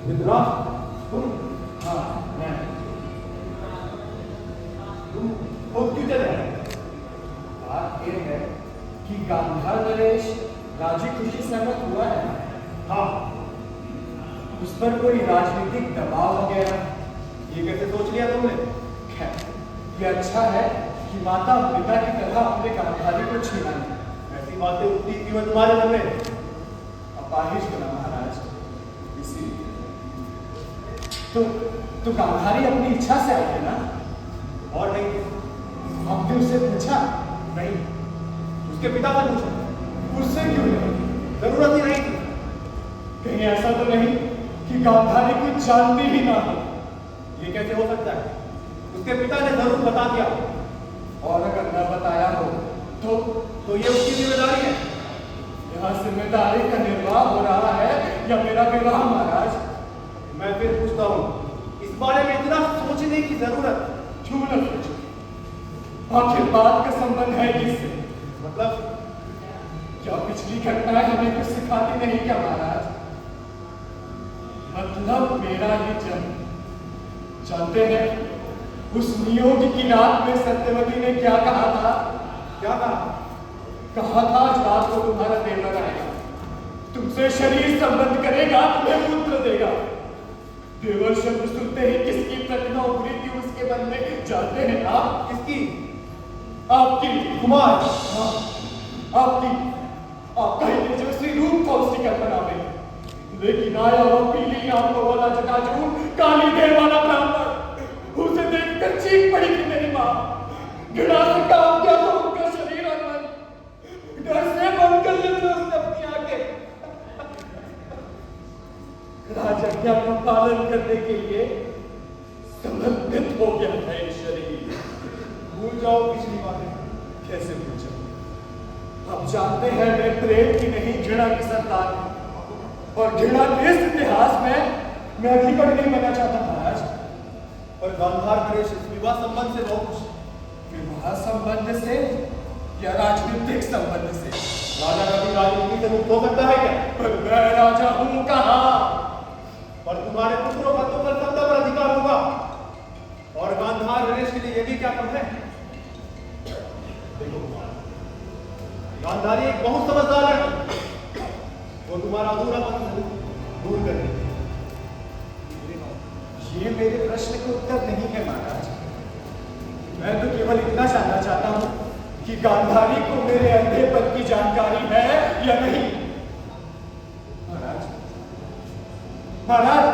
धृतराज, तुम? हाँ, मैं। तुम खुद क्यों चले? बात यह है कि गांधार नरेश राजी खुशी सहमत हुआ है। हाँ, उस पर कोई राजनीतिक दबाव वगैरह? ये कैसे सोच लिया तुमने? खैर, ये अच्छा है कि माता पिता की तरह अपने गांधारी को छीना है। ऐसी बातें उठती थी तुम्हारे मन में? अपाहिज बना महाराज, इसीलिए तो गांधारी अपनी इच्छा से आई है ना? और नहीं? आपने उससे पूछा? नहीं। उसके पिता से पूछा? उससे क्यों नहीं? जरूरत ही नहीं थी। कहीं ऐसा तो नहीं कि गांधारी कुछ जानती ही ना हो? ये कैसे हो सकता है? उसके पिता ने जरूर बता दिया, और अगर न बताया हो तो ये उसकी जिम्मेदारी है। यहाँ जिम्मेदारी का निर्वाह हो रहा है या मेरा विवाह महाराज? मैं फिर पूछता हूँ, इस बारे में इतना सोचने की जरूरत क्यों न सोचो? आखिर बात का संबंध है किससे? मतलब क्या पिछली घटनाएं हमें कुछ सिखाती नहीं क्या महाराज? मतलब मेरा ही जन्म। जानते हैं उस नियोग की रात में सत्यवती ने क्या कहा था? क्या कहा? कहा था आज रात को तुम्हारा देवर आएगा, तुमसे शरीर संबंध करेगा, तुम्हें पुत्र देगा। देवर शब्द सुनते ही किसकी प्रतिमा उभरी थी उसके मन में जानते हैं आप? किसकी? आपकी कुमार। हाँ, आपकी। आपका ही तेजस्वी रूप था उसकी कल्पना में, लेकिन आया वो पीली आंखों वाला जटाजू, काली देह वाला ब्राह्मण। उसे देखकर चीख पड़ी थी मेरी माँ। घृणा से काम किया तो उनका शरीर और मन। डर से बंद कर लेते उसने अपनी आंखें। राजज्ञा का पालन करने के लिए समर्पित हो गया था ये शरीर। भूल जाओ पिछली बातें। कैसे भूल जाओ? आप जानते हैं मैं प्रेम की नहीं घृणा की संतान हूं, और घृणा के इस इतिहास में मैं अधिकड़ नहीं बनना चाहता महाराज। पर गांधार नरेश इस विवाह संबंध से बहुत खुश। विवाह संबंध से या राजनीतिक संबंध से? राजा कभी राजनीति से मुक्त हो सकता है क्या? पर मैं राजा हूं कहाँ? पर तुम्हारे पुत्रों का तो कल सत्ता पर अधिकार होगा, और गांधार नरेश के लिए ये भी क्या कम है? देखो, गांधारी एक बहुत समझदार लड़की, वो तुम्हारा अधूरापन दूर करेगी। ये मेरे प्रश्न का उत्तर नहीं है महाराज। मैं तो केवल इतना जानना चाहता हूं कि गांधारी को मेरे अंधेपन की जानकारी है या नहीं? महाराज, महाराज,